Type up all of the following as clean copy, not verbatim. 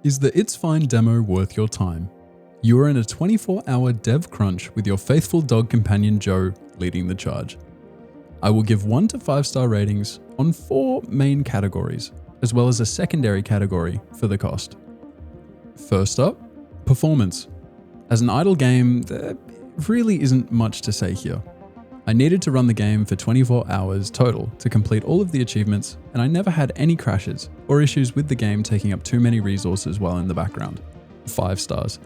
Is the It's Fine demo worth your time? You are in a 24-hour dev crunch with your faithful dog companion Joe leading the charge. I will give 1 to 5 star ratings on 4 main categories, as well as a secondary category for the cost. First up, performance. As an idle game, there really isn't much to say here. I needed to run the game for 24 hours total to complete all of the achievements, and I never had any crashes or issues with the game taking up too many resources while in the background. 5 stars.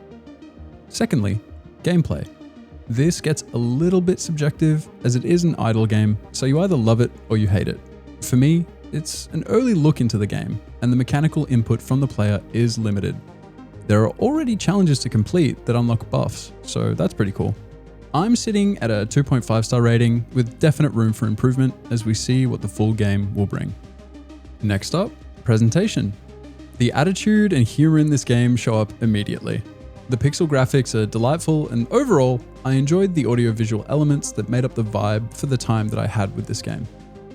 Secondly, gameplay. This gets a little bit subjective as it is an idle game, so you either love it or you hate it. For me, it's an early look into the game, and the mechanical input from the player is limited. There are already challenges to complete that unlock buffs, so that's pretty cool. I'm sitting at a 2.5 star rating with definite room for improvement as we see what the full game will bring. Next up, presentation. The attitude and humor in this game show up immediately. The pixel graphics are delightful, and overall, I enjoyed the audio-visual elements that made up the vibe for the time that I had with this game.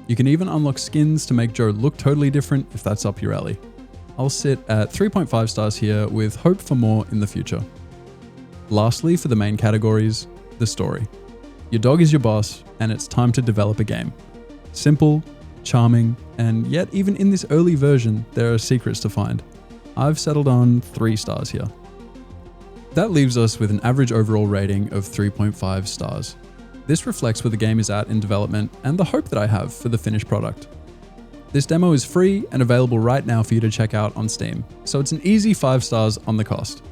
You can even unlock skins to make Joe look totally different if that's up your alley. I'll sit at 3.5 stars here with hope for more in the future. Lastly, for the main categories, the story. Your dog is your boss, and it's time to develop a game. Simple, charming, and yet even in this early version, there are secrets to find. I've settled on 3 stars here. That leaves us with an average overall rating of 3.5 stars. This reflects where the game is at in development and the hope that I have for the finished product. This demo is free and available right now for you to check out on Steam, so it's an easy 5 stars on the cost.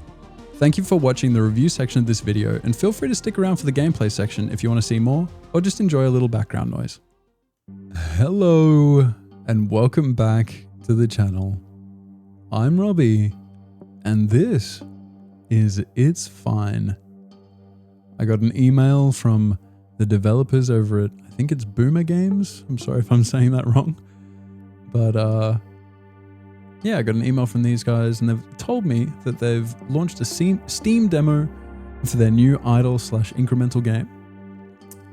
Thank you for watching the review section of this video, and feel free to stick around for the gameplay section if you want to see more, or just enjoy a little background noise. Hello, and welcome back to the channel. I'm Robbie, and this is It's Fine. I got an email from the developers over at, I think it's Boomer Games. I'm sorry if I'm saying that wrong. But yeah, I got an email from these guys, and they've told me that they've launched a Steam demo for their new idle/incremental game,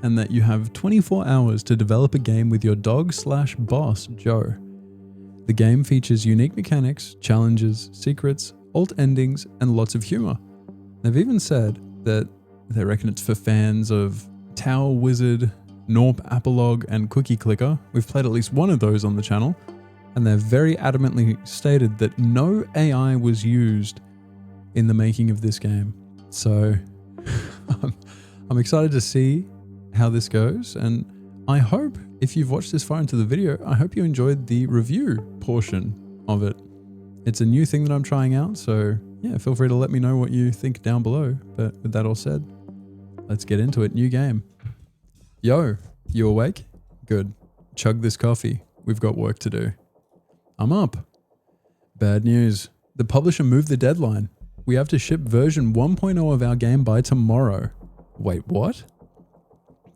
and that you have 24 hours to develop a game with your dog/boss, Joe. The game features unique mechanics, challenges, secrets, alt endings, and lots of humor. They've even said that they reckon it's for fans of Tower Wizard, Norp Apolog, and Cookie Clicker. We've played at least one of those on the channel, and they've very adamantly stated that no AI was used in the making of this game. So I'm excited to see how this goes, and I hope, if you've watched this far into the video, I hope you enjoyed the review portion of it. It's a new thing that I'm trying out, so yeah, feel free to let me know what you think down below. But with that all said, let's get into it. New game. Yo, you awake? Good. Chug this coffee. We've got work to do. I'm up. Bad news. The publisher moved the deadline. We have to ship version 1.0 of our game by tomorrow. Wait, what?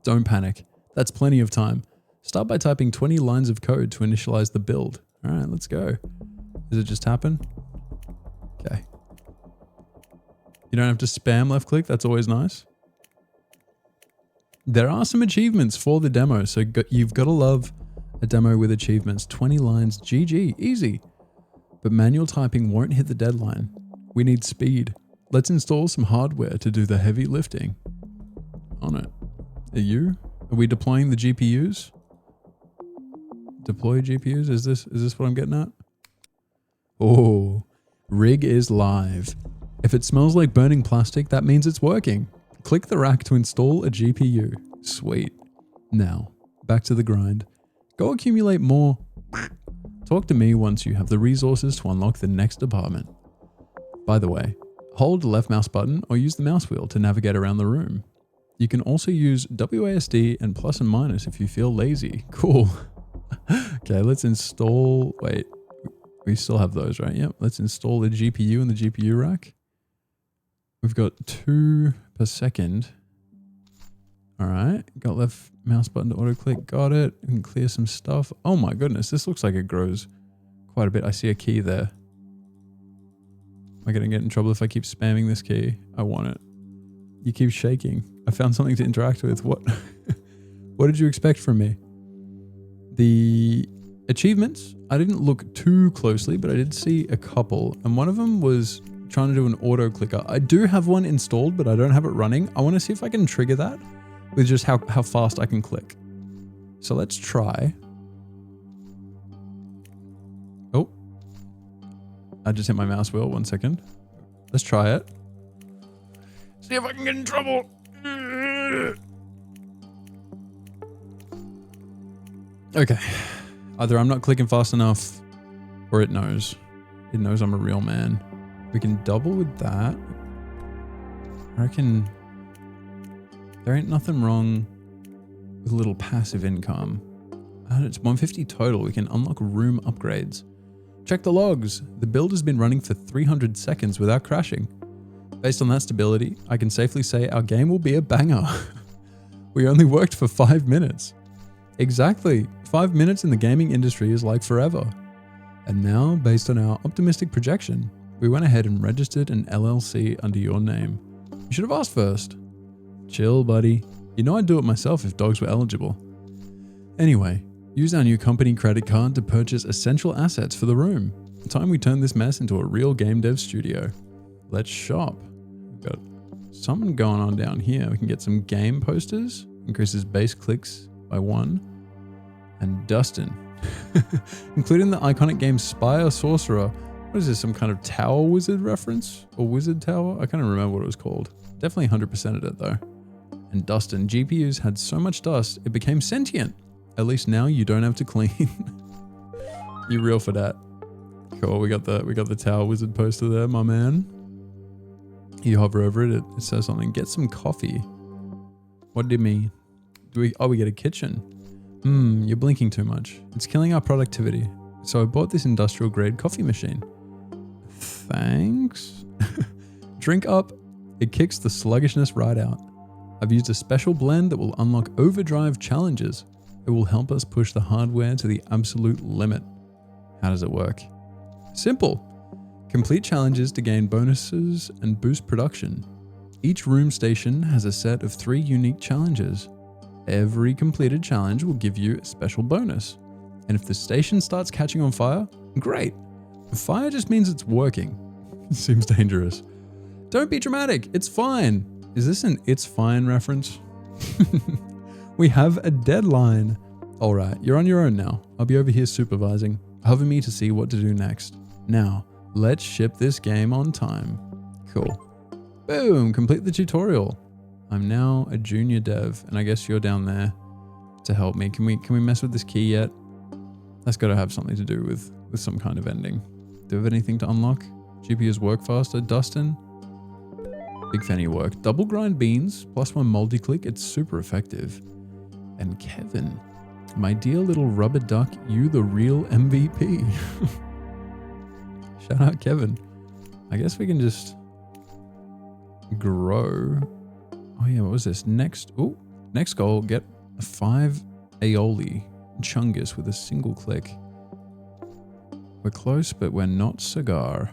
Don't panic. That's plenty of time. Start by typing 20 lines of code to initialize the build. All right, let's go. Does it just happen? Okay. You don't have to spam left click. That's always nice. There are some achievements for the demo, so you've got to love a demo with achievements. 20 lines, GG, easy. But manual typing won't hit the deadline. We need speed. Let's install some hardware to do the heavy lifting. On it. Are we deploying the GPUs? Deploy GPUs? Is this what I'm getting at? Oh, rig is live. If it smells like burning plastic, that means it's working. Click the rack to install a GPU. Sweet. Now, back to the grind. Go accumulate more. Talk to me once you have the resources to unlock the next department. By the way, hold the left mouse button or use the mouse wheel to navigate around the room. You can also use WASD and plus and minus if you feel lazy. Cool. Okay, let's install... Wait, we still have those, right? Yep, let's install the GPU in the GPU rack. We've got 2 per second. All right, got left mouse button to auto click. Got it. We can clear some stuff. Oh my goodness, this looks like it grows quite a bit. I see a key there. Am I going to get in trouble if I keep spamming this key? I want it. You keep shaking. I found something to interact with. What? What did you expect from me? The Achievements, I didn't look too closely, but I did see a couple. And one of them was trying to do an auto clicker. I do have one installed, but I don't have it running. I want to see if I can trigger that with just how fast I can click. So let's try. Oh, I just hit my mouse wheel. 1 second. Let's try it. See if I can get in trouble. Okay. Either I'm not clicking fast enough or it knows. It knows I'm a real man. We can double with that. I reckon there ain't nothing wrong with a little passive income. And it's 150 total. We can unlock room upgrades. Check the logs. The build has been running for 300 seconds without crashing. Based on that stability, I can safely say our game will be a banger. We only worked for 5 minutes. Exactly. 5 minutes in the gaming industry is like forever. And now, based on our optimistic projection, we went ahead and registered an LLC under your name. You should have asked first. Chill, buddy. You know I'd do it myself if dogs were eligible. Anyway, use our new company credit card to purchase essential assets for the room. Time we turn this mess into a real game dev studio. Let's shop. We've got something going on down here. We can get some game posters. Increases base clicks by 1. And Dustin. Including the iconic game Spire Sorcerer. What is this, some kind of tower wizard reference? Or wizard tower? I can't even remember what it was called. Definitely 100%ed it though. And Dustin, GPUs had so much dust, it became sentient. At least now you don't have to clean. You real for that. Cool, we got the tower wizard poster there, my man. You hover over it, it says something. Get some coffee. What do you mean? We get a kitchen. You're blinking too much. It's killing our productivity. So I bought this industrial grade coffee machine. Thanks. Drink up. It kicks the sluggishness right out. I've used a special blend that will unlock overdrive challenges. It will help us push the hardware to the absolute limit. How does it work? Simple. Complete challenges to gain bonuses and boost production. Each room station has a set of 3 unique challenges. Every completed challenge will give you a special bonus. And if the station starts catching on fire, great. The fire just means it's working. Seems dangerous. Don't be dramatic, it's fine. Is this an It's Fine reference? We have a deadline. All right, you're on your own now. I'll be over here supervising. Hover me to see what to do next. Now, let's ship this game on time. Cool. Boom, complete the tutorial. I'm now a junior dev, and I guess you're down there to help me. Can we mess with this key yet? That's got to have something to do with some kind of ending. Do we have anything to unlock? GPUs work faster. Dustin? Big fan of your work. Double grind beans, +1 multi-click. It's super effective. And Kevin, my dear little rubber duck, you the real MVP. Shout out Kevin. I guess we can just grow. Oh yeah, what was this? Next goal, get a 5 aioli chungus with a single click. We're close, but we're not cigar.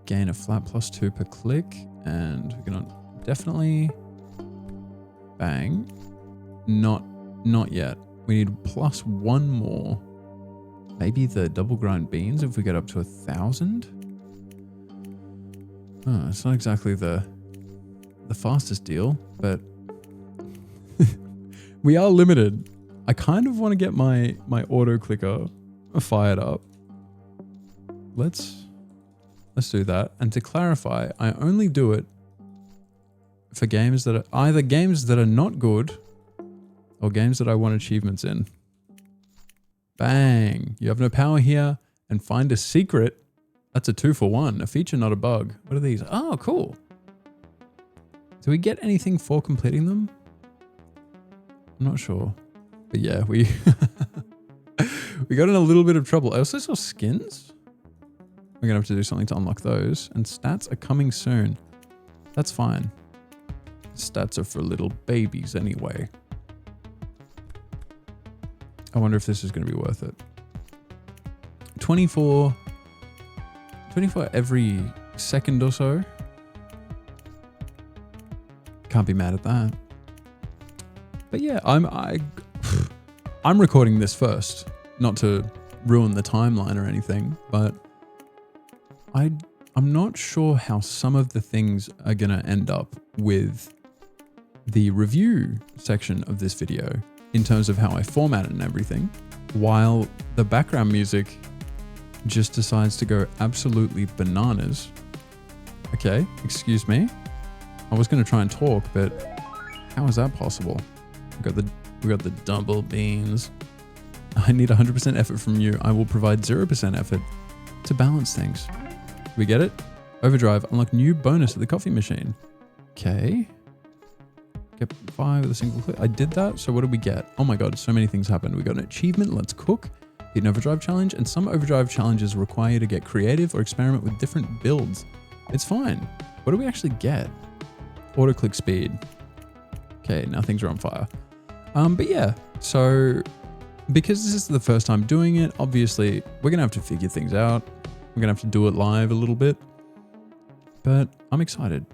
Gain a flat +2 per click, and we're gonna definitely bang. Not yet. We need +1 more. Maybe the double grind beans if we get up to 1,000. Oh, it's not exactly the fastest deal, but we are limited. I kind of want to get my auto clicker fired up. Let's do that. And to clarify, I only do it for games that are either games that are not good or games that I want achievements in. Bang. You have no power here, and find a secret. That's a 2-for-1, a feature, not a bug. What are these? Oh, cool. Do we get anything for completing them? I'm not sure. But yeah, we got in a little bit of trouble. I also saw skins. We're gonna have to do something to unlock those. And stats are coming soon. That's fine. Stats are for little babies anyway. I wonder if this is gonna be worth it. 24 every second or so. Can't be mad at that. But yeah, I'm recording this first. not to ruin the timeline or anything, but I'm not sure how some of the things are going to end up with the review section of this video in terms of how I format it and everything, while the background music just decides to go absolutely bananas. Okay, excuse me. I was going to try and talk, but how is that possible? We got the double beans. I need 100% effort from you. I will provide 0% effort to balance things. We get it? Overdrive, unlock new bonus at the coffee machine. Okay. Get 5 with a single click. I did that, so what did we get? Oh my god, so many things happened. We got an achievement, let's cook, beat an overdrive challenge, and some overdrive challenges require you to get creative or experiment with different builds. It's fine. What do we actually get? Auto click speed. Okay, now things are on fire. But yeah, so because this is the first time doing it, obviously we're gonna have to figure things out. We're gonna have to do it live a little bit, but I'm excited.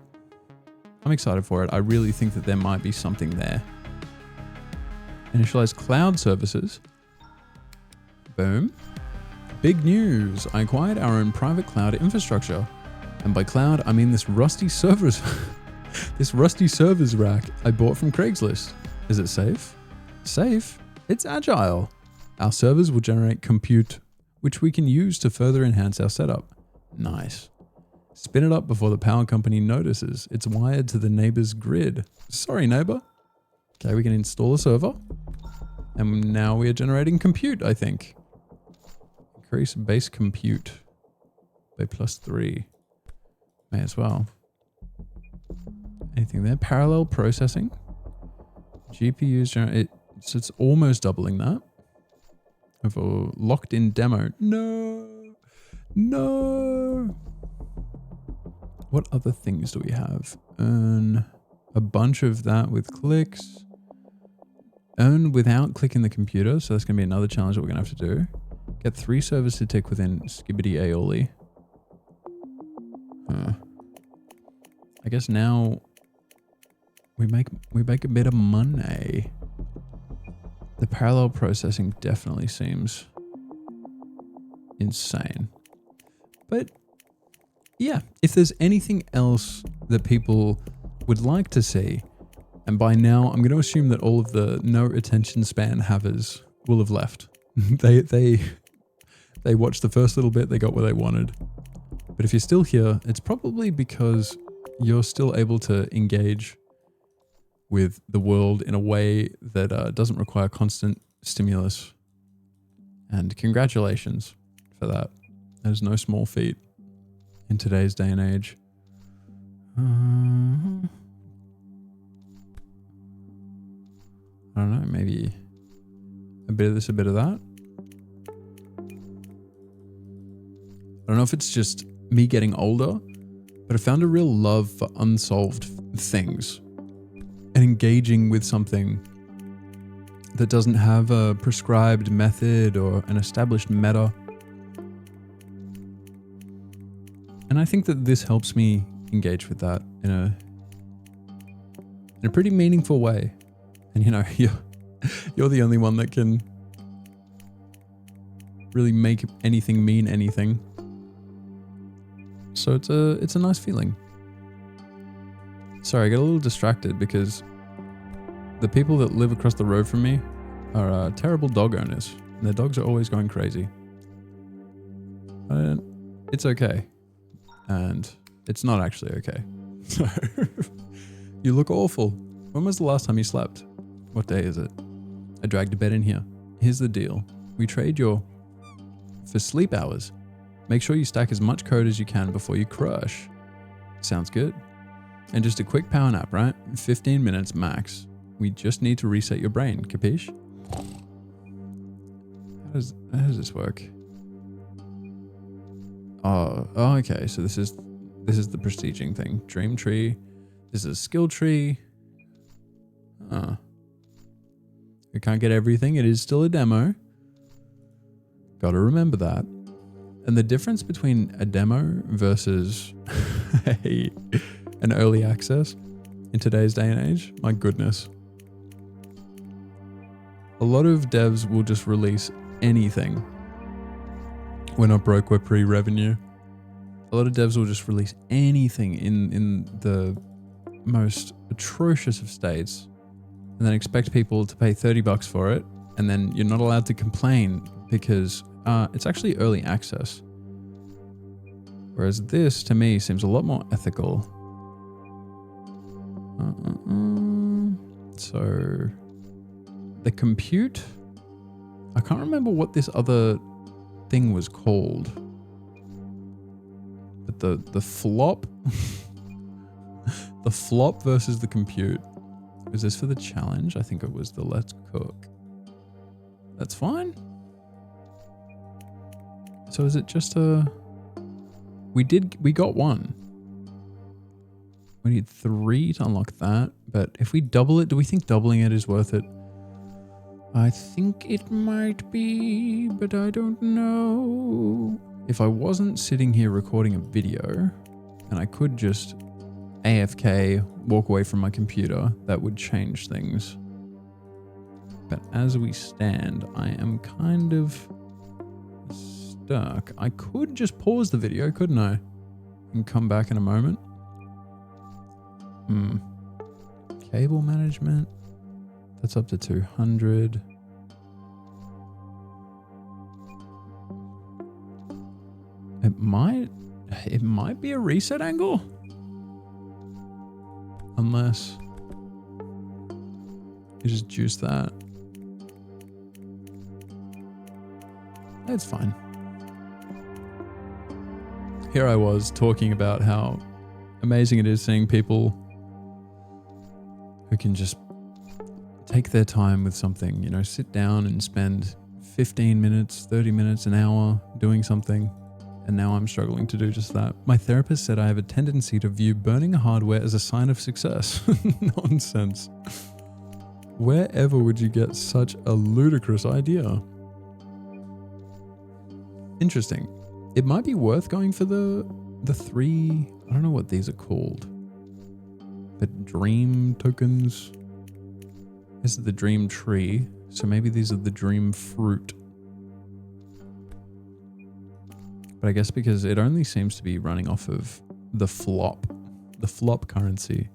I'm excited for it. I really think that there might be something there. Initialize cloud services. Boom. Big news. I acquired our own private cloud infrastructure. And by cloud, I mean this rusty servers rack I bought from Craigslist. Is it safe? Safe? It's agile. Our servers will generate compute, which we can use to further enhance our setup. Nice. Spin it up before the power company notices. It's wired to the neighbor's grid. Sorry, neighbor. Okay, we can install a server. And now we are generating compute, I think. Increase base compute by +3. May as well. Anything there? Parallel processing. GPUs generate. So it's almost doubling that. Of a locked in demo. No. No. What other things do we have? Earn a bunch of that with clicks. Earn without clicking the computer. So that's going to be another challenge that we're going to have to do. Get 3 servers to tick within Skibbity Aioli. I guess now we make a bit of money. The parallel processing definitely seems insane. But yeah, if there's anything else that people would like to see, and by now I'm going to assume that all of the no attention span havers will have left. They watched the first little bit, they got what they wanted. But if you're still here, it's probably because you're still able to engage with the world in a way that doesn't require constant stimulus. And congratulations for that. That is no small feat in today's day and age. I don't know, maybe a bit of this, a bit of that. I don't know if it's just me getting older, but I found a real love for unsolved things and engaging with something that doesn't have a prescribed method or an established meta. And I think that this helps me engage with that in a pretty meaningful way. And you know, you're the only one that can really make anything mean anything. So it's a nice feeling. Sorry, I get a little distracted because the people that live across the road from me are terrible dog owners. And their dogs are always going crazy. It's okay. And it's not actually okay. So, you look awful. When was the last time you slept? What day is it? I dragged a bed in here. Here's the deal. We trade for sleep hours. Make sure you stack as much code as you can before you crush. Sounds good. And just a quick power nap, right? 15 minutes max. We just need to reset your brain, capiche? How does this work? Oh, okay. So this is the prestiging thing. Dream tree. This is a skill tree. We can't get everything. It is still a demo. Gotta remember that. And the difference between a demo versus an early access in today's day and age, my goodness. A lot of devs will just release anything. We're not broke, we're pre-revenue. A lot of devs will just release anything in the most atrocious of states and then expect people to pay $30 for it, and then you're not allowed to complain because it's actually early access. Whereas this, to me, seems a lot more ethical. So, the compute? I can't remember what this other thing was called. But the flop... the flop versus the compute. Was this for the challenge? I think it was the let's cook. That's fine. So is it just a... We got one. We need 3 to unlock that. But if we double it, do we think doubling it is worth it? I think it might be, but I don't know. If I wasn't sitting here recording a video and I could just AFK, walk away from my computer, that would change things. But as we stand, I am kind of stuck. I could just pause the video, couldn't I? And come back in a moment. Cable management. That's up to 200. It might be a reset angle. Unless you just juice that. It's fine. Here I was talking about how amazing it is seeing people who can just take their time with something, you know, sit down and spend 15 minutes, 30 minutes, an hour doing something. And now I'm struggling to do just that. My therapist said I have a tendency to view burning hardware as a sign of success. Nonsense. Wherever would you get such a ludicrous idea? Interesting. It might be worth going for the 3, I don't know what these are called, but dream tokens. This is the dream tree. So maybe these are the dream fruit. But I guess because it only seems to be running off of the flop currency.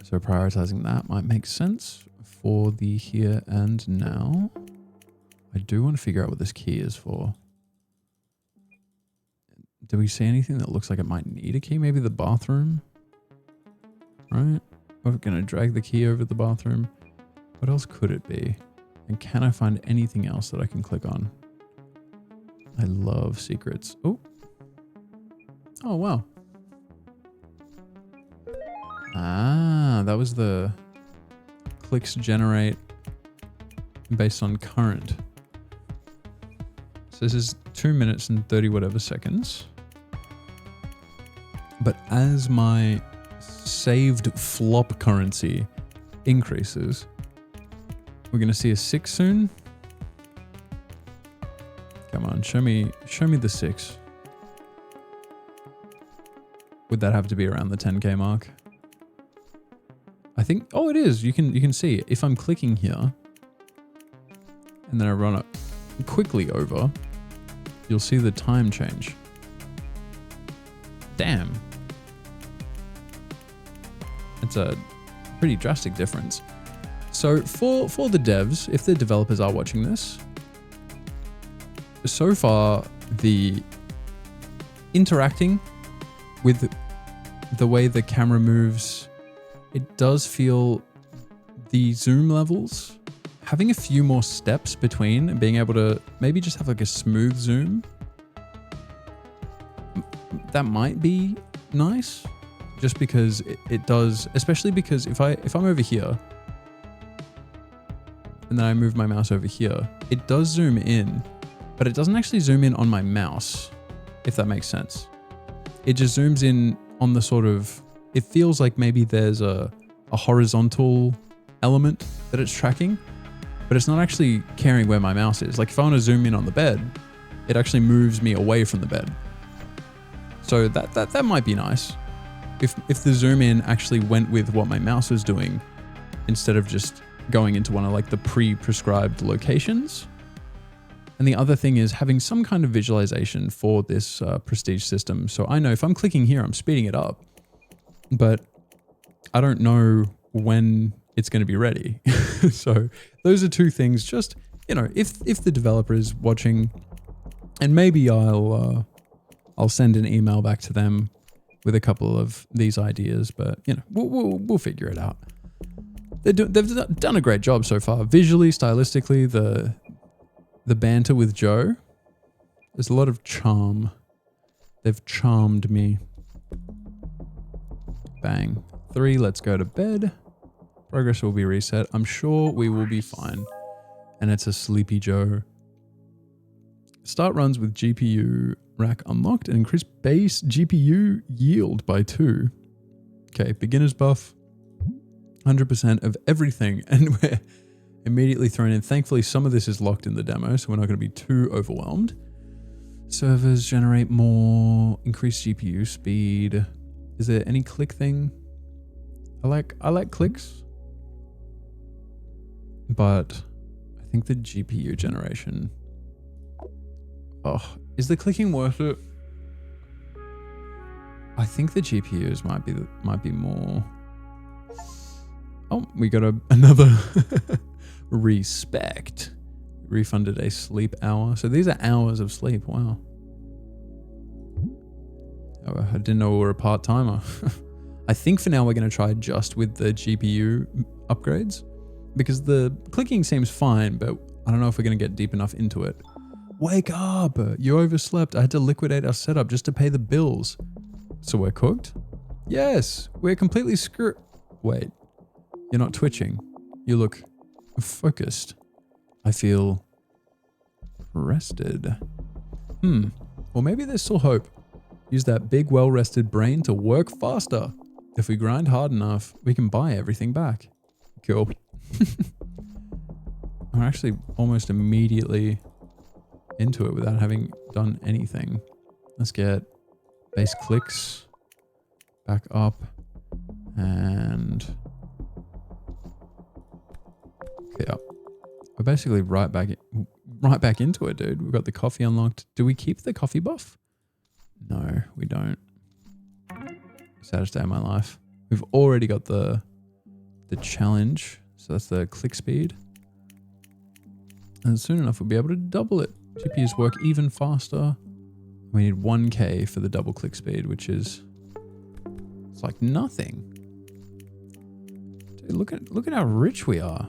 So prioritizing that might make sense for the here and now. I do want to figure out what this key is for. Do we see anything that looks like it might need a key? Maybe the bathroom? Right? We're going to drag the key over the bathroom. What else could it be? And can I find anything else that I can click on? I love secrets. Oh. Oh, wow. Ah, that was the clicks generate based on current. So this is 2 minutes and 30 whatever seconds. But as my saved flop currency increases, we're going to see a 6 soon. Come on, show me the 6. Would that have to be around the 10k mark? I think, oh, it is. You can see if I'm clicking here and then I run it quickly over, you'll see the time change. Damn. It's a pretty drastic difference. So for the devs, if the developers are watching this, so far the interacting with the way the camera moves, it does feel the zoom levels, having a few more steps between and being able to maybe just have like a smooth zoom, that might be nice, just because it does, especially because if I'm over here and then I move my mouse over here, it does zoom in, but it doesn't actually zoom in on my mouse, if that makes sense. It just zooms in on the sort of, it feels like maybe there's a horizontal element that it's tracking, but it's not actually caring where my mouse is. Like if I want to zoom in on the bed, it actually moves me away from the bed. So that might be nice. If the zoom in actually went with what my mouse was doing, instead of just going into one of like the pre-prescribed locations, And the other thing is having some kind of visualization for this prestige system. So I know if I'm clicking here, I'm speeding it up, but I don't know when it's going to be ready. So those are two things. Just, you know, if the developer is watching, and maybe I'll send an email back to them with a couple of these ideas, but you know, we'll figure it out. They've done a great job so far. Visually, stylistically, the banter with Joe, there's a lot of charm. They've charmed me. Bang. 3, let's go to bed. Progress will be reset. I'm sure we will be fine. And it's a sleepy Joe. Start runs with GPU rack unlocked and increase base GPU yield by 2. Okay, beginner's buff. 100% of everything. And we're immediately thrown in. Thankfully, some of this is locked in the demo, so we're not going to be too overwhelmed. Servers generate more, increased GPU speed. Is there any click thing? I like clicks, but I think the GPU generation. Oh, is the clicking worth it? I think the GPUs might be more. Oh, we got another respect. Refunded a sleep hour. So these are hours of sleep. Wow. Oh, I didn't know we were a part-timer. I think for now we're going to try just with the GPU upgrades because the clicking seems fine, but I don't know if we're going to get deep enough into it. Wake up! You overslept. I had to liquidate our setup just to pay the bills. So we're cooked? Yes, we're completely screwed. Wait, you're not twitching. You look focused. I feel rested. Well, maybe there's still hope. Use that big, well-rested brain to work faster. If we grind hard enough, we can buy everything back. Cool. I'm actually almost immediately into it without having done anything. Let's get base clicks back up and okay, up. We're basically right back into it, dude. We've got the coffee unlocked. Do we keep the coffee buff? No, we don't. Saddest day of my life. We've already got the challenge. So that's the click speed. And soon enough, we'll be able to double it. GPUs work even faster. We need 1K for the double click speed, which is, it's like nothing. Dude, look at how rich we are.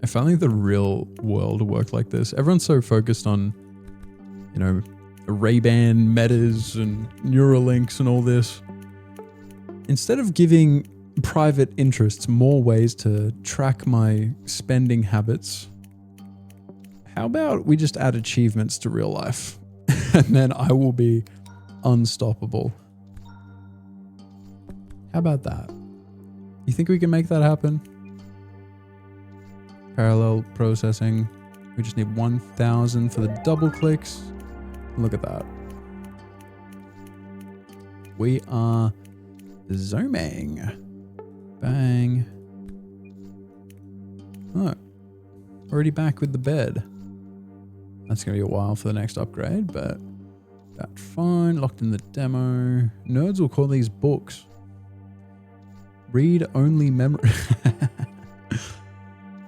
If only the real world worked like this. Everyone's so focused on, you know, Ray-Ban metas and Neuralinks and all this. Instead of giving private interests more ways to track my spending habits, how about we just add achievements to real life? And then I will be unstoppable. How about that? You think we can make that happen? Parallel processing. We just need 1,000 for the double clicks. Look at that. We are zooming. Bang. Oh, already back with the bed. That's going to be a while for the next upgrade, but that's fine. Locked in the demo. Nerds will call these books. Read-only memory.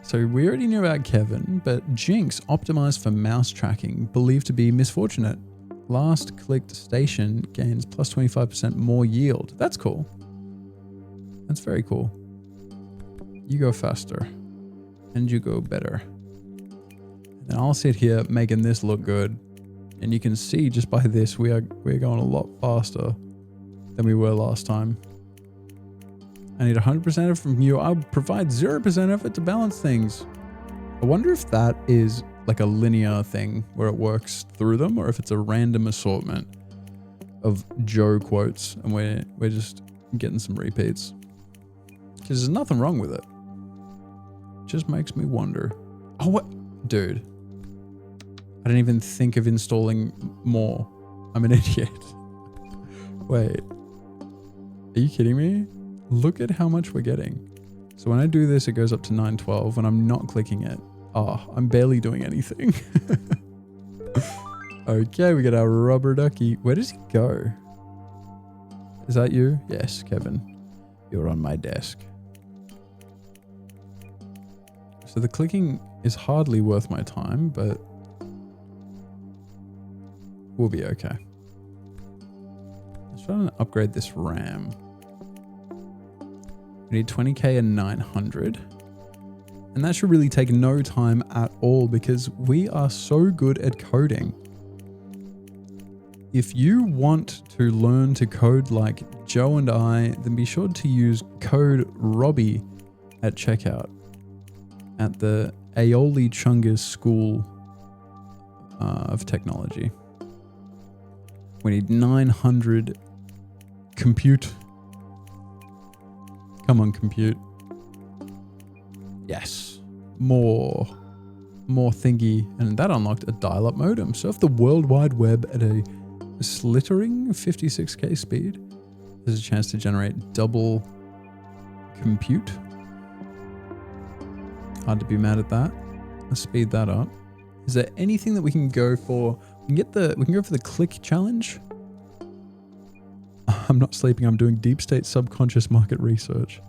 So we already knew about Kevin, but Jinx optimized for mouse tracking, believed to be misfortunate. Last clicked station gains plus 25% more yield. That's cool. That's very cool. You go faster and you go better. And I'll sit here making this look good. And you can see just by this, we're going a lot faster than we were last time. I need 100% effort from you. I'll provide 0% effort to balance things. I wonder if that is like a linear thing where it works through them, or if it's a random assortment of Joe quotes and we're just getting some repeats. Because there's nothing wrong with it. It just makes me wonder. Oh, what? Dude. I didn't even think of installing more. I'm an idiot. Wait. Are you kidding me? Look at how much we're getting. So when I do this, it goes up to 912. When I'm not clicking it, Oh, I'm barely doing anything. Okay, we got our rubber ducky. Where does he go? Is that you? Yes, Kevin. You're on my desk. So the clicking is hardly worth my time, but we'll be okay. Let's try and upgrade this RAM. We need 20k and 900. And that should really take no time at all because we are so good at coding. If you want to learn to code like Joe and I, then be sure to use code Robbie at checkout at the Aoli Chungus School of Technology. We need 900 compute. Come on, compute. Yes. More thingy. And that unlocked a dial-up modem. Surf the World Wide Web at a slittering 56k speed. There's a chance to generate double compute. Hard to be mad at that. Let's speed that up. Is there anything that we can go for? We can go for the click challenge. I'm not sleeping. I'm doing deep state subconscious market research.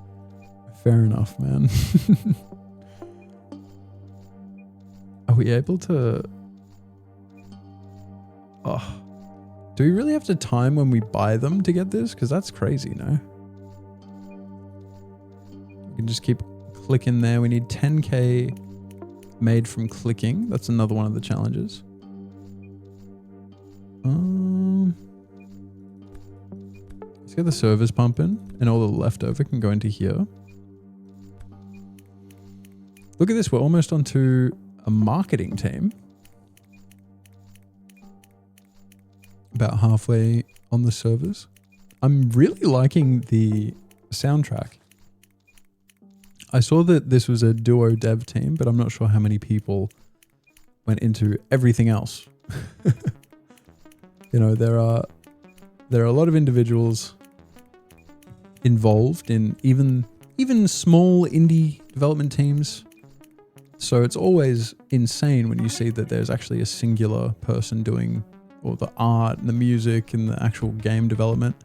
Fair enough, man. Are we able to? Oh. Do we really have to time when we buy them to get this? Because that's crazy, no? We can just keep clicking there. We need 10k made from clicking. That's another one of the challenges. Let's get the servers pumping and all the leftover can go into here. Look at this. We're almost onto a marketing team. About halfway on the servers. I'm really liking the soundtrack. I saw that this was a duo dev team, but I'm not sure how many people went into everything else. You know, there are a lot of individuals involved in even small indie development teams. So it's always insane when you see that there's actually a singular person doing all the art and the music and the actual game development.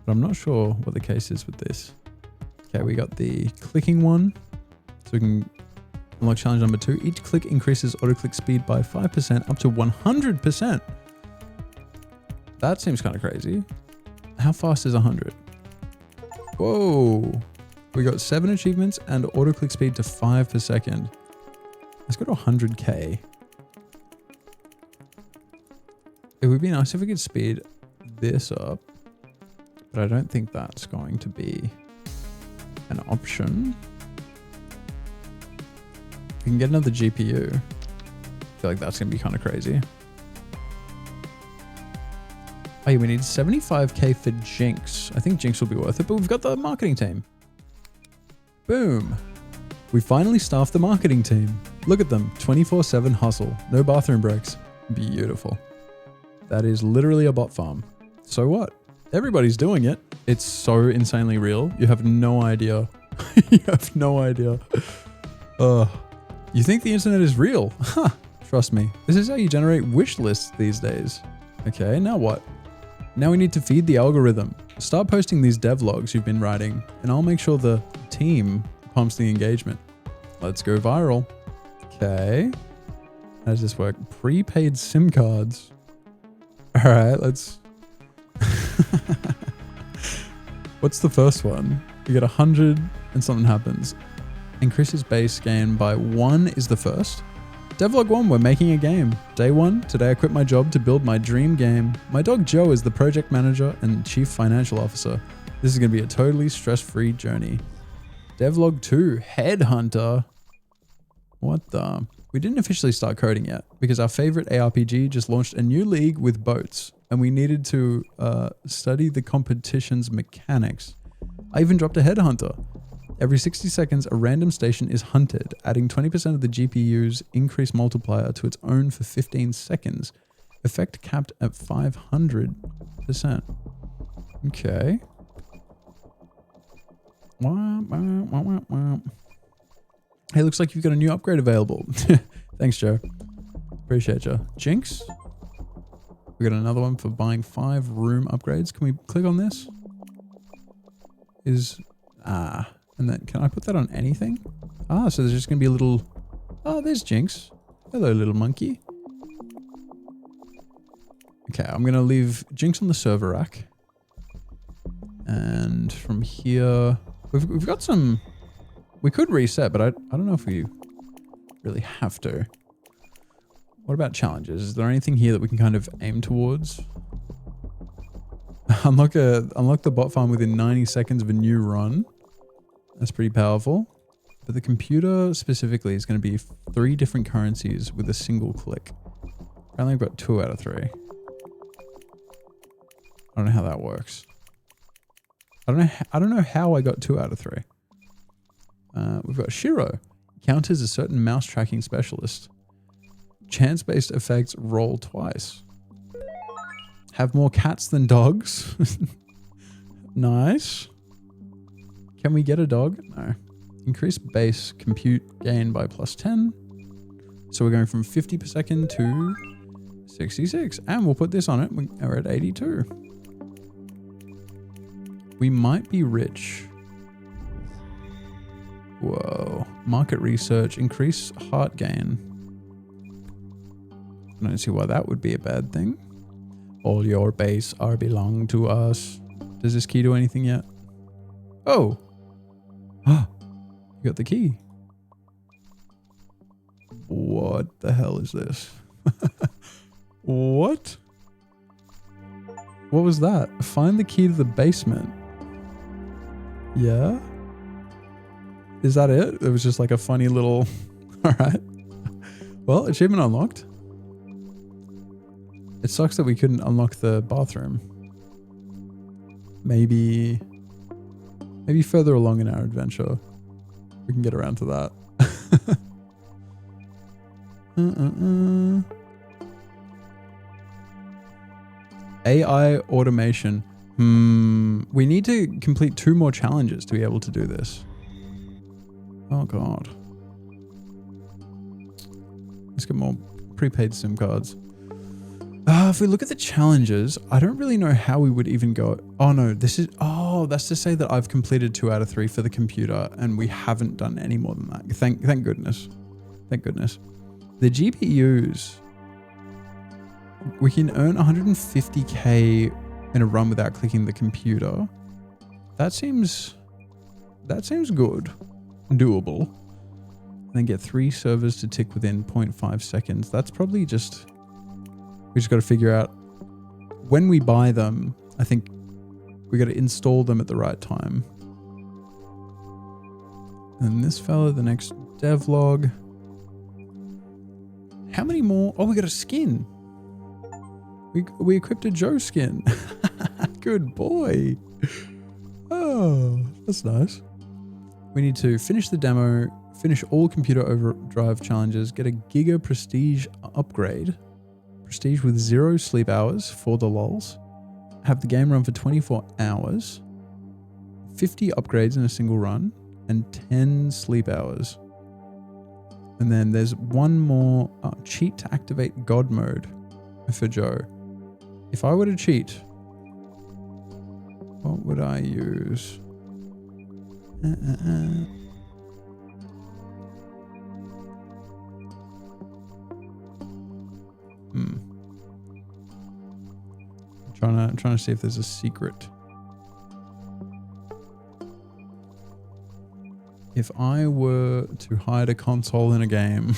But I'm not sure what the case is with this. Okay, we got the clicking one. So we can unlock challenge number 2. Each click increases auto-click speed by 5% up to 100%. That seems kind of crazy. How fast is 100? Whoa. We got 7 achievements and auto-click speed to 5 per second. Let's go to 100k. It would be nice if we could speed this up, but I don't think that's going to be an option. We can get another GPU. I feel like that's going to be kind of crazy. Oh yeah, we need 75k for Jinx. I think Jinx will be worth it, but we've got the marketing team. Boom. We finally staffed the marketing team. Look at them, 24/7 hustle, no bathroom breaks. Beautiful. That is literally a bot farm. So what? Everybody's doing it. It's so insanely real. You have no idea. You have no idea. You think the internet is real? Huh. Trust me. This is how you generate wish lists these days. Okay, now what? Now we need to feed the algorithm. Start posting these devlogs you've been writing, and I'll make sure the team pumps the engagement. Let's go viral. Okay. How does this work? Prepaid SIM cards. All right, let's... What's the first one? You get 100 and something happens. Increases base gain by 1 is the first. Devlog 1, we're making a game. Day 1, today I quit my job to build my dream game. My dog Joe is the project manager and chief financial officer. This is going to be a totally stress-free journey. Devlog 2, headhunter. What the... We didn't officially start coding yet because our favorite ARPG just launched a new league with boats and we needed to study the competition's mechanics. I even dropped a headhunter. Every 60 seconds, a random station is hunted, adding 20% of the GPU's increase multiplier to its own for 15 seconds. Effect capped at 500%. Okay. Hey, looks like you've got a new upgrade available. Thanks, Joe. Appreciate you. Jinx. We got another one for buying 5 room upgrades. Can we click on this? And then can I put that on anything? So there's just gonna be a little, there's Jinx. Hello, little monkey. Okay, I'm gonna leave Jinx on the server rack. And from here, we've got some, we could reset, but I don't know if we really have to. What about challenges? Is there anything here that we can kind of aim towards? Unlock the bot farm within 90 seconds of a new run. That's pretty powerful. But the computer specifically is going to be 3 different currencies with a single click. Apparently I've got 2 out of 3. I don't know how that works. I don't know how I got 2 out of 3. We've got Shiro. Counters a certain mouse tracking specialist. Chance-based effects roll twice. Have more cats than dogs. Nice. Can we get a dog? No. Increase base compute gain by +10. So we're going from 50 per second to 66. And we'll put this on it. We're at 82. We might be rich. Whoa. Market research. Increase heart gain. I don't see why that would be a bad thing. All your base are belong to us. Does this key do anything yet? Oh. You got the key. What the hell is this? What? What was that? Find the key to the basement. Yeah? Is that it? It was just like a funny little... Alright. Well, achievement unlocked. It sucks that we couldn't unlock the bathroom. Maybe further along in our adventure, we can get around to that. AI automation. We need to complete 2 more challenges to be able to do this. Oh God. Let's get more prepaid SIM cards. If we look at the challenges, I don't really know how we would even go. Oh no, that's to say that I've completed 2 out of 3 for the computer and we haven't done any more than that. Thank goodness. Thank goodness. The GPUs, we can earn 150k in a run without clicking the computer. That seems good. Doable. And then get 3 servers to tick within 0.5 seconds. That's probably just... We just got to figure out when we buy them. I think we got to install them at the right time. And this fella, the next devlog. How many more? Oh, we got a skin. We equipped a Joe skin. Good boy. Oh, that's nice. We need to finish the demo, finish all computer overdrive challenges, get a Giga Prestige upgrade. Prestige with 0 sleep hours for the lols. Have the game run for 24 hours. 50 upgrades in a single run. And 10 sleep hours. And then there's one more cheat to activate God mode for Joe. If I were to cheat, what would I use? I'm trying to see if there's a secret. If I were to hide a console in a game,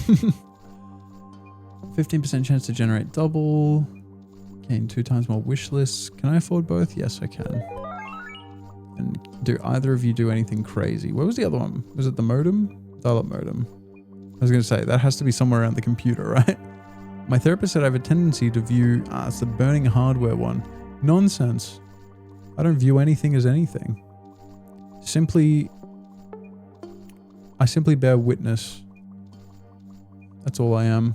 15% chance to generate double, gain 2 times more wish lists. Can I afford both? Yes, I can. And do either of you do anything crazy? Where was the other one? Was it the modem? Dial-up modem. I was going to say, that has to be somewhere around the computer, right? My therapist said I have a tendency to view, it's the burning hardware one. Nonsense. I don't view anything as anything. I simply bear witness. That's all I am.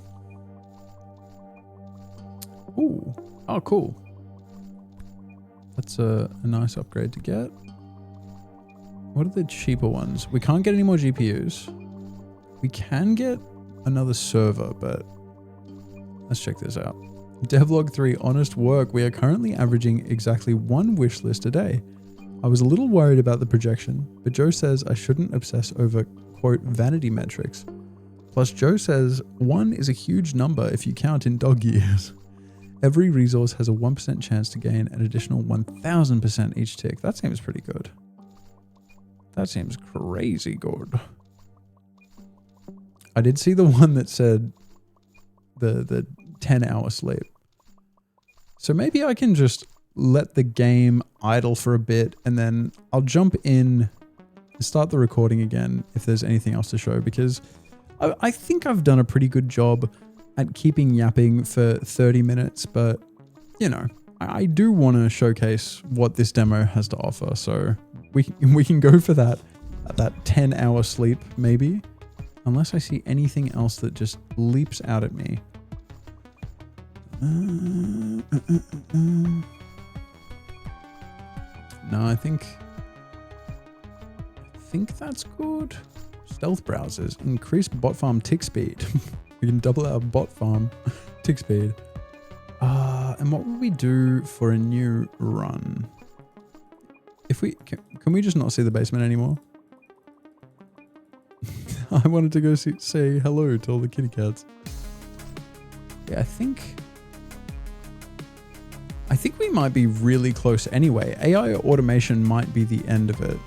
Ooh. Oh, cool. That's a nice upgrade to get. What are the cheaper ones? We can't get any more GPUs. We can get another server, but let's check this out. Devlog 3, honest work. We are currently averaging exactly 1 wish list a day. I was a little worried about the projection, but Joe says I shouldn't obsess over, quote, vanity metrics. Plus, Joe says 1 is a huge number if you count in dog years. Every resource has a 1% chance to gain an additional 1000% each tick. That seems pretty good. That seems crazy good. I did see the one that said the 10-hour sleep. So maybe I can just let the game idle for a bit and then I'll jump in and start the recording again if there's anything else to show, because I think I've done a pretty good job at keeping yapping for 30 minutes, but you know, I do want to showcase what this demo has to offer. So we can go for that 10-hour sleep maybe, unless I see anything else that just leaps out at me. No, I think that's good. Stealth browsers, increase bot farm tick speed. We can double our bot farm tick speed. And what would we do for a new run? If we can we just not see the basement anymore? I wanted to go say hello to all the kitty cats. Yeah, I think we might be really close anyway. AI automation might be the end of it.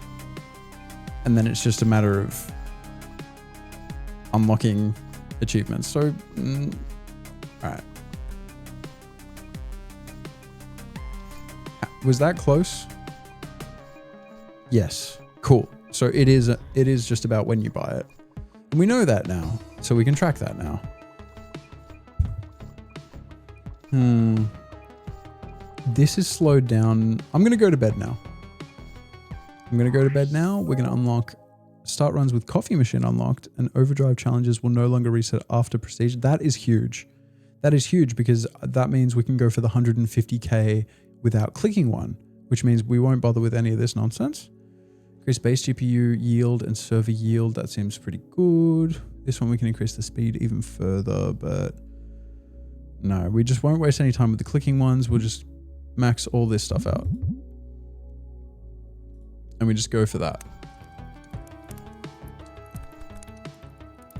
And then it's just a matter of unlocking achievements. So, all right. Was that close? Yes. Cool. So it is just about when you buy it. And we know that now, so we can track that now. This is slowed down. I'm going to go to bed now. We're going to unlock start runs with coffee machine unlocked, and overdrive challenges will no longer reset after prestige. That is huge. That is huge because that means we can go for the 150k without clicking one, which means we won't bother with any of this nonsense. Increase base GPU yield and server yield. That seems pretty good. This one we can increase the speed even further, but no, we just won't waste any time with the clicking ones. We'll just max all this stuff out. And we just go for that.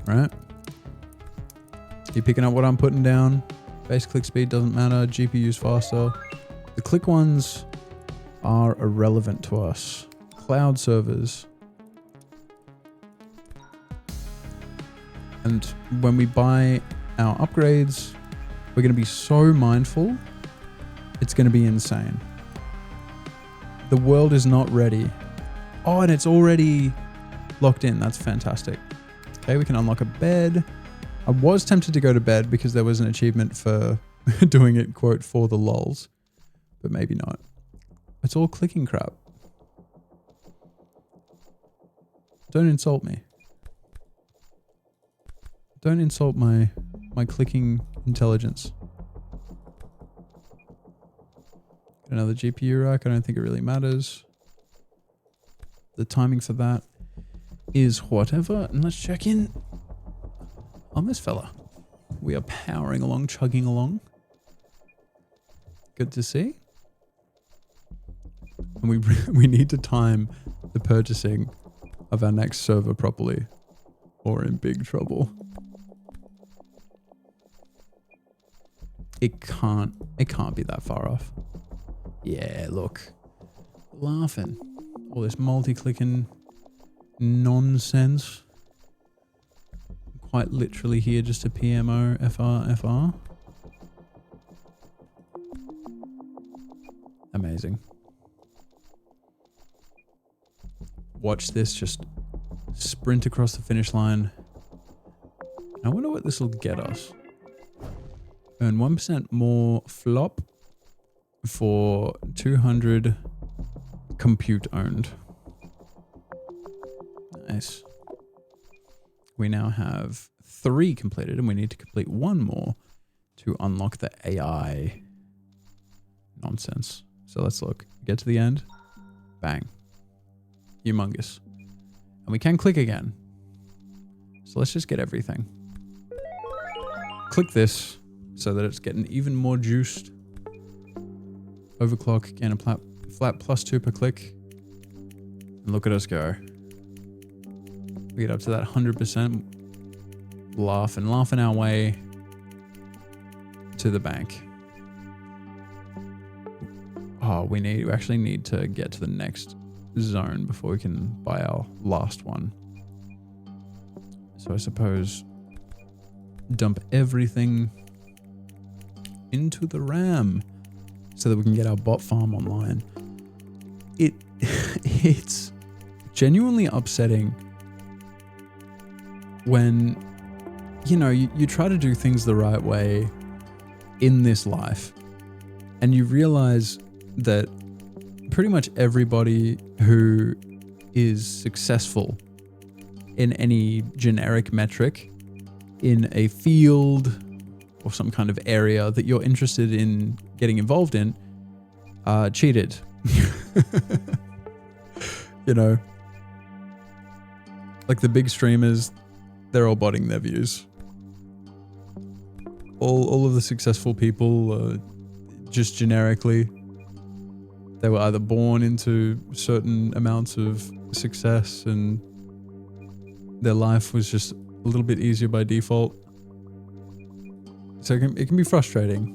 Right? You picking up what I'm putting down? Base click speed doesn't matter. GPU's faster. The click ones are irrelevant to us. Cloud servers. And when we buy our upgrades, we're going to be so mindful. It's going to be insane. The world is not ready. Oh, and it's already locked in. That's fantastic. Okay, we can unlock a bed. I was tempted to go to bed because there was an achievement for doing it, quote, for the lols. But maybe not. It's all clicking crap. Don't insult me. Don't insult my clicking intelligence. Another GPU rack. I don't think it really matters. The timing for that is whatever. And let's check in on this fella. We are powering along, chugging along. Good to see. And we need to time the purchasing of our next server properly, or in big trouble. It can't be that far off. Yeah, look. Laughing. All this multi-clicking nonsense. Quite literally here just a PMO FR. Amazing. Watch this just sprint across the finish line. I wonder what this will get us. Earn 1% more flop for 200 compute owned. Nice. We now have 3 completed and we need to complete 1 more to unlock the AI nonsense. So let's look. Get to the end. Bang. Humongous. And we can click again. So let's just get everything. Click this so that it's getting even more juiced. Overclock, again, a flat +2 per click. And look at us go. We get up to that 100%. Laughing our way to the bank. Oh, we actually need to get to the next zone before we can buy our last one. So I suppose dump everything into the RAM so that we can get our bot farm online. It's genuinely upsetting when, you try to do things the right way in this life and you realize that pretty much everybody who is successful in any generic metric in a field or some kind of area that you're interested in getting involved in cheated. Like the big streamers, they're all botting their views. All of the successful people, just generically, they were either born into certain amounts of success and their life was just a little bit easier by default. So it can be frustrating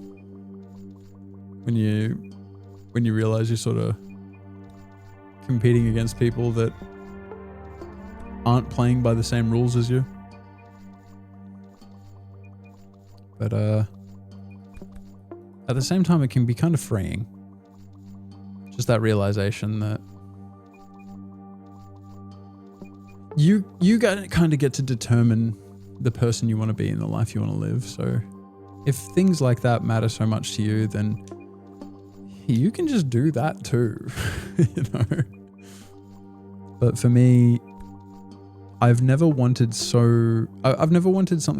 when you realize you're sort of competing against people that aren't playing by the same rules as you. But at the same time, it can be kind of freeing. Just that realization that you kind of get to determine the person you want to be in the life you want to live. So if things like that matter so much to you, then you can just do that too, But for me, I've never wanted something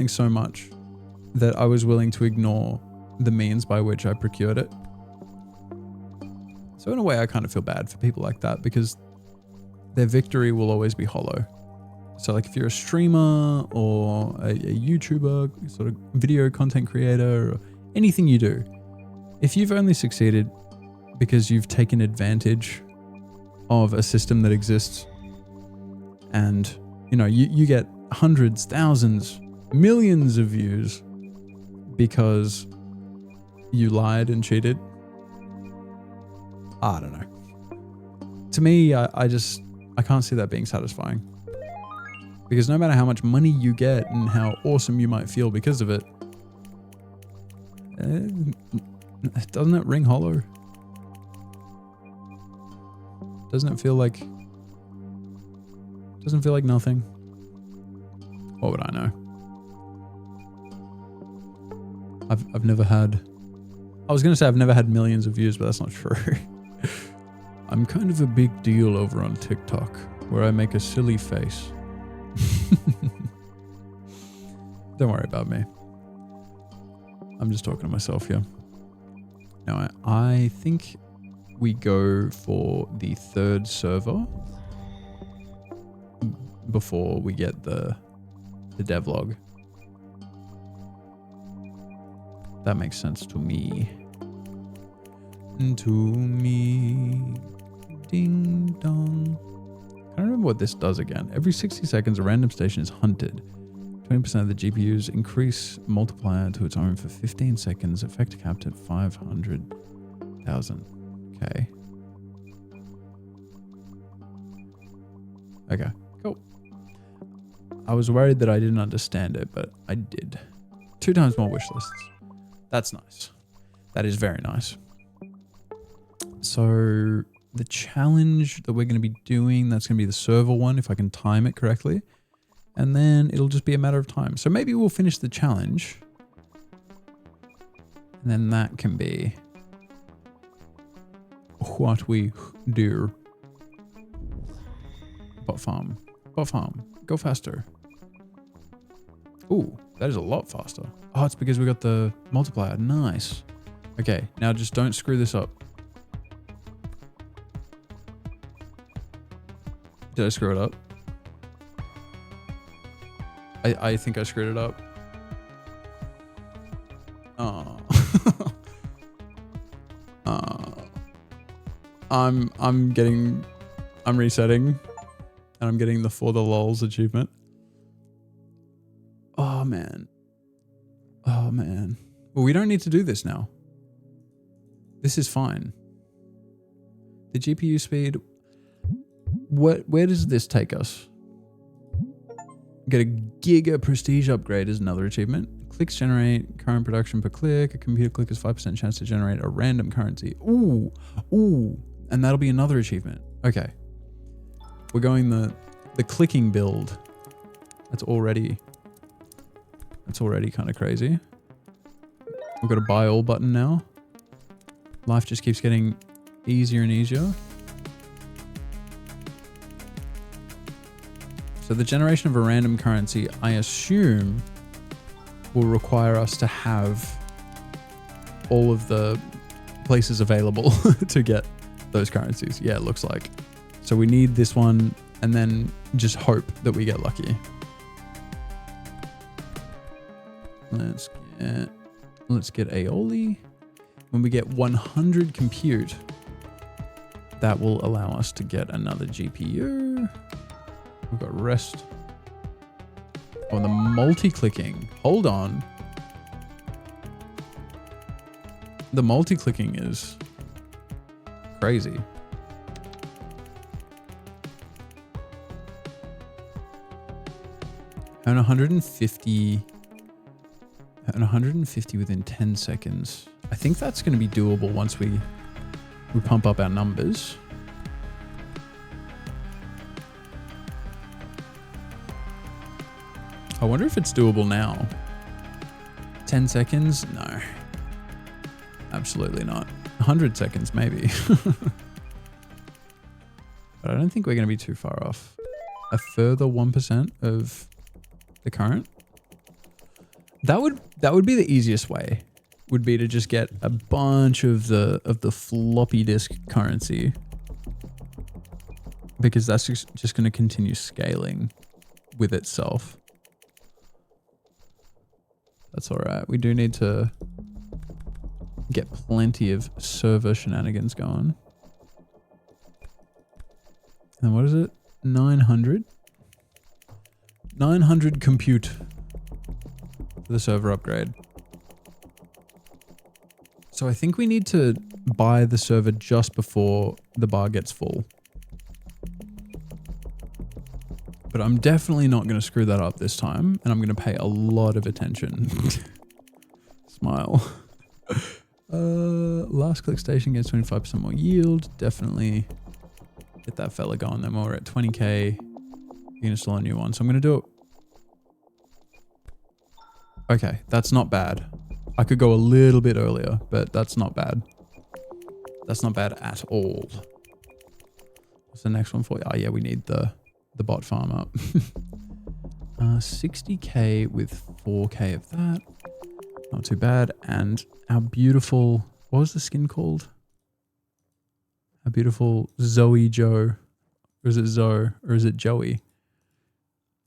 so much that I was willing to ignore the means by which I procured it. So in a way, I kind of feel bad for people like that because their victory will always be hollow. So like if you're a streamer or a YouTuber, sort of video content creator, or anything you do, if you've only succeeded because you've taken advantage of a system that exists and, you get hundreds, thousands, millions of views because you lied and cheated, I don't know. To me, I can't see that being satisfying. Because no matter how much money you get and how awesome you might feel because of it, doesn't it ring hollow? Doesn't it feel like nothing? What would I know? I've never had, I was going to say I've never had millions of views, but that's not true. I'm kind of a big deal over on TikTok where I make a silly face. Don't worry about me. I'm just talking to myself here. Now, I think we go for the third server before we get the devlog. That makes sense to me. Ding dong. I don't remember what this does again. Every 60 seconds, a random station is hunted. 20% of the GPU's increase multiplier to its own for 15 seconds. Effect capped at 500,000. Okay. Okay, cool. I was worried that I didn't understand it, but I did. 2 times more wish lists. That's nice. That is very nice. So the challenge that we're going to be doing, that's going to be the server one, if I can time it correctly. And then it'll just be a matter of time. So maybe we'll finish the challenge. And then that can be what we do. Bot farm. Bot farm. Go faster. Ooh, that is a lot faster. Oh, it's because we got the multiplier. Nice. Okay, now just don't screw this up. Did I screw it up? I think I screwed it up. Oh. I'm resetting, and I'm getting the For the Lols achievement. Oh man. Oh man. Well, we don't need to do this now. This is fine. The GPU speed. Where does this take us? Get a giga prestige upgrade is another achievement. Clicks generate current production per click. A computer click has 5% chance to generate a random currency. Ooh, ooh, and that'll be another achievement. Okay, we're going the clicking build. That's already kind of crazy. We've got a buy all button now. Life just keeps getting easier and easier. So the generation of a random currency, I assume, will require us to have all of the places available to get those currencies. Yeah, it looks like. So we need this one and then just hope that we get lucky. Let's get aioli. When we get 100 compute, that will allow us to get another GPU. We've got rest. Oh, the multi-clicking. Hold on. The multi-clicking is crazy. And 150 within 10 seconds. I think that's going to be doable once we pump up our numbers. I wonder if it's doable now. 10 seconds? No. Absolutely not. 100 seconds, maybe. But I don't think we're going to be too far off. A further 1% of the current. That would be the easiest way. Would be to just get a bunch of the floppy disk currency. Because that's just going to continue scaling with itself. That's all right. We do need to get plenty of server shenanigans going. And what is it? 900? 900 compute for the server upgrade. So I think we need to buy the server just before the bar gets full. But I'm definitely not going to screw that up this time. And I'm going to pay a lot of attention. Smile. Last click station gets 25% more yield. Definitely get that fella going. Then we're at 20k. You can install a new one. So I'm going to do it. Okay, that's not bad. I could go a little bit earlier, but that's not bad. That's not bad at all. What's the next one for you? Oh yeah, we need the bot farm up. 60k with 4k of that. Not too bad. And our beautiful, what was the skin called? Our beautiful Zoe Joe. Or is it Zoe? Or is it Joey?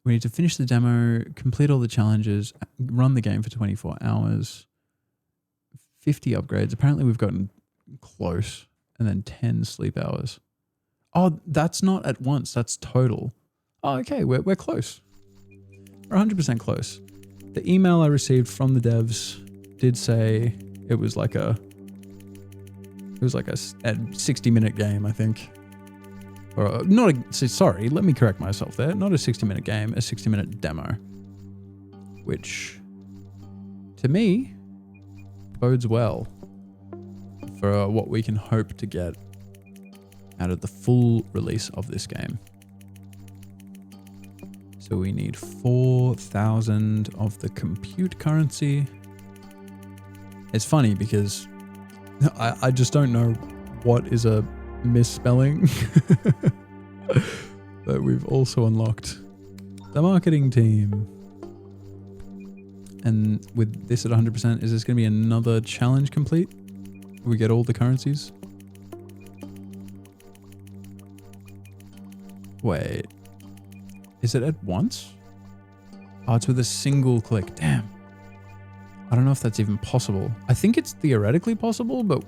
We need to finish the demo, complete all the challenges, run the game for 24 hours. 50 upgrades. Apparently we've gotten close. And then 10 sleep hours. Oh, that's not at once. That's total. Oh, okay. We're close. We're 100% close. The email I received from the devs did say it was like a 60-minute game, I think. Or not a, sorry, let me correct myself there. Not a 60-minute game, a 60-minute demo. Which, to me, bodes well for what we can hope to get out of the full release of this game. So we need 4,000 of the compute currency. It's funny because I just don't know what is a misspelling. But we've also unlocked the marketing team. And with this at 100%, is this going to be another challenge complete? We get all the currencies? Wait. Is it at once? Oh, it's with a single click. Damn. I don't know if that's even possible. I think it's theoretically possible, but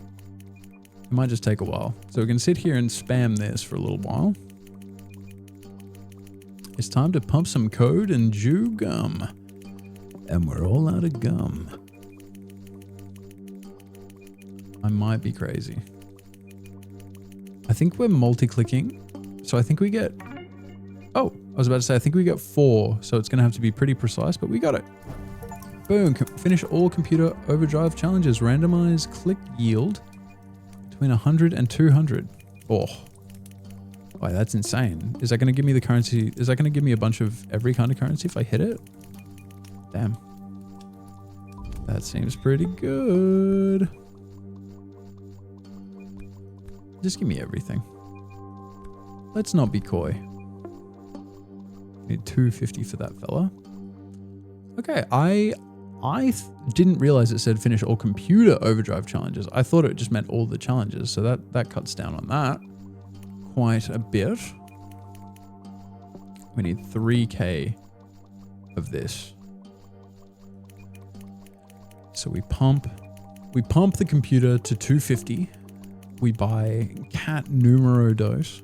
it might just take a while. So we can sit here and spam this for a little while. It's time to pump some code and chew gum. And we're all out of gum. I might be crazy. I think we're multi-clicking. So I think we get... Oh, I was about to say, I think we get 4. So it's going to have to be pretty precise, but we got it. Boom. Finish all computer overdrive challenges. Randomize click yield between 100 and 200. Oh. Wow, that's insane. Is that going to give me the currency? Is that going to give me a bunch of every kind of currency if I hit it? Damn. That seems pretty good. Just give me everything. Let's not be coy. Need 250 for that fella. Okay, I didn't realize it said finish all computer overdrive challenges. I thought it just meant all the challenges. So that cuts down on that quite a bit. We need 3K of this. So we pump the computer to 250. We buy cat numero dos.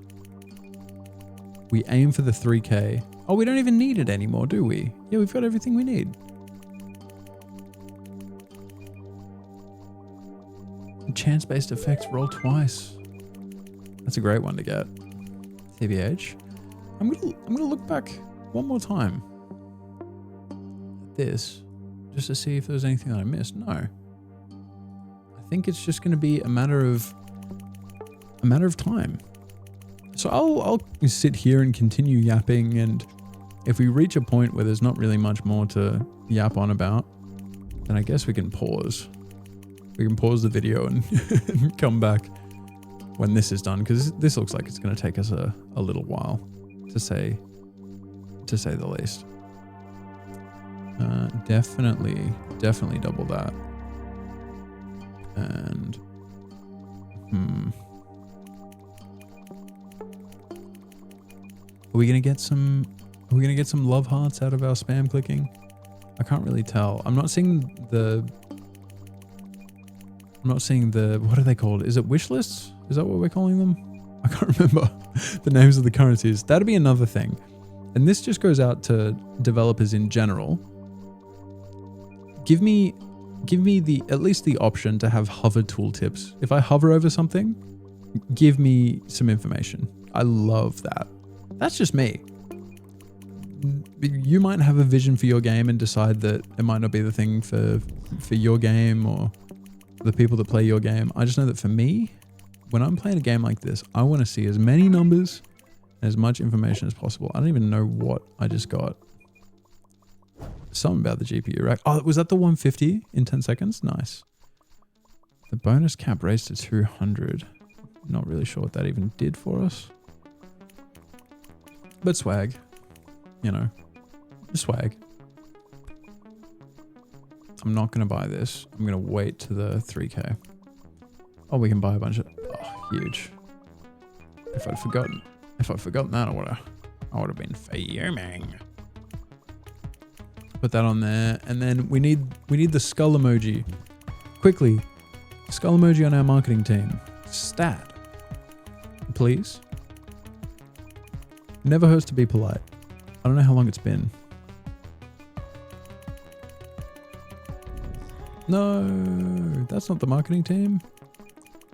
We aim for the 3K. Oh, we don't even need it anymore, do we? Yeah, we've got everything we need. Chance-based effects, roll twice. That's a great one to get. TBH. I'm gonna look back one more time at this, just to see if there's anything that I missed. No. I think it's just gonna be a matter of time. So I'll sit here and continue yapping, and if we reach a point where there's not really much more to yap on about, then I guess we can pause. We can pause the video and, and come back when this is done, because this looks like it's going to take us a little while, to say the least. Definitely double that. And Are we gonna get some love hearts out of our spam clicking? I can't really tell. I'm not seeing the what are they called? Is it wish lists? Is that what we're calling them? I can't remember the names of the currencies. That'd be another thing. And this just goes out to developers in general. Give me at least the option to have hover tooltips. If I hover over something, give me some information. I love that. That's just me. You might have a vision for your game and decide that it might not be the thing for your game or the people that play your game. I just know that for me, when I'm playing a game like this, I want to see as many numbers and as much information as possible. I don't even know what I just got. Something about the GPU rack. Oh, was that the 150 in 10 seconds? Nice. The bonus cap raised to 200. Not really sure what that even did for us. But swag. You know. Swag. I'm not going to buy this. I'm going to wait to the 3K. Oh, we can buy a bunch of... Oh, huge. If I'd forgotten that, I would have been fuming. Put that on there. And then we need the skull emoji. Quickly. Skull emoji on our marketing team. Stat. Please. Never hurts to be polite. I don't know how long it's been. No, that's not the marketing team.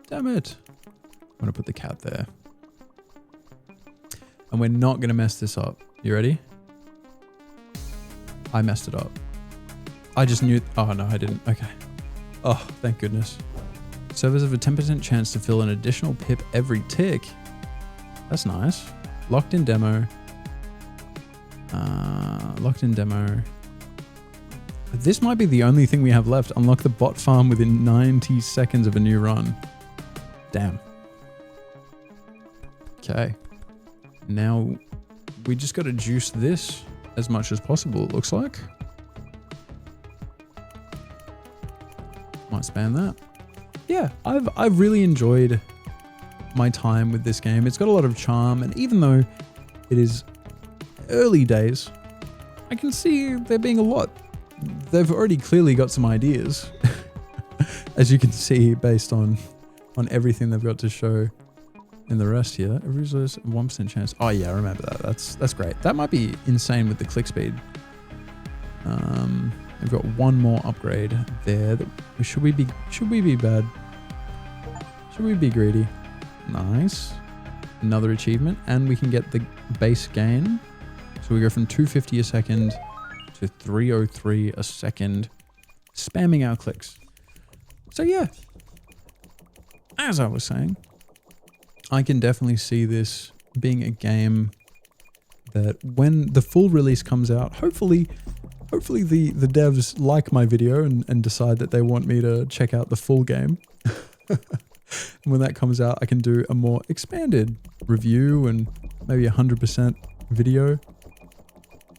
Damn it. I'm going to put the cat there. And we're not going to mess this up. You ready? I messed it up. I just knew... Oh, no, I didn't. Okay. Oh, thank goodness. Servers have a 10% chance to fill an additional pip every tick. That's nice. Locked in demo. Locked in demo. This might be the only thing we have left. Unlock the bot farm within 90 seconds of a new run. Damn. Okay. Now we just got to juice this as much as possible, it looks like. Might spam that. Yeah, I've really enjoyed my time with this game. It's got a lot of charm, and even though it is early days, I can see there being a lot. They've already clearly got some ideas, as you can see based on everything they've got to show in the rest here. Every resource, 1% chance. Oh yeah, I remember that. That's great. That might be insane with the click speed. We've got one more upgrade there. Should we be bad? Should we be greedy? Nice. Another achievement, and we can get the base gain. So we go from 250 a second to 303 a second, spamming our clicks. So yeah, as I was saying, I can definitely see this being a game that when the full release comes out, hopefully the devs like my video and decide that they want me to check out the full game. When that comes out, I can do a more expanded review and maybe 100% video,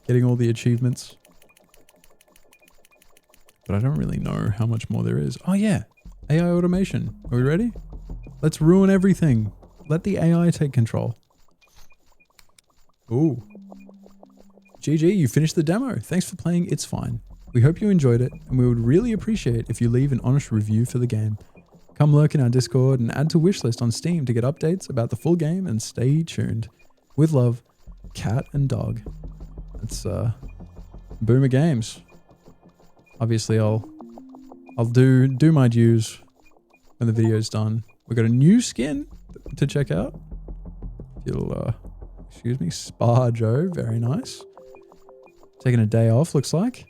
getting all the achievements. But I don't really know how much more there is. Oh yeah, AI automation. Are we ready? Let's ruin everything. Let the AI take control. Ooh. GG, you finished the demo. Thanks for playing It's Fine. We hope you enjoyed it, and we would really appreciate if you leave an honest review for the game. Come lurk in our Discord and add to wishlist on Steam to get updates about the full game, and stay tuned. With love, Cat and Dog. That's Boomer Games. Obviously I'll do my dues when the video's done. We've got a new skin to check out. You'll excuse me, Spa Joe, very nice. Taking a day off, looks like.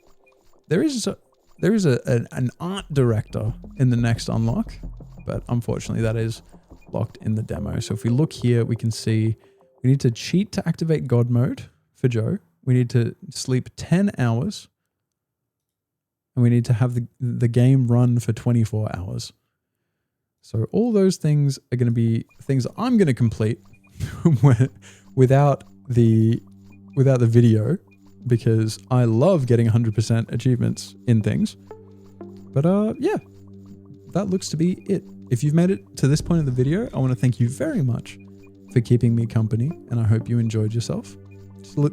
There is an art director in the next unlock, but unfortunately that is locked in the demo. So if we look here, we can see we need to cheat to activate God mode for Joe. We need to sleep 10 hours. And we need to have the game run for 24 hours. So all those things are going to be things I'm going to complete without the video, because I love getting 100% achievements in things. But yeah, that looks to be it. If you've made it to this point of the video, I want to thank you very much for keeping me company, and I hope you enjoyed yourself.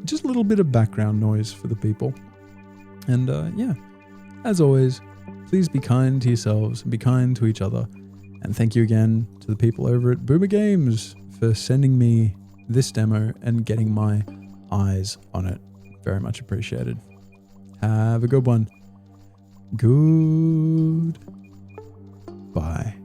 Just a little bit of background noise for the people. And yeah, as always, please be kind to yourselves and be kind to each other. And thank you again to the people over at Boomer Games for sending me this demo and getting my eyes on it. Very much appreciated. Have a good one. Good. Bye.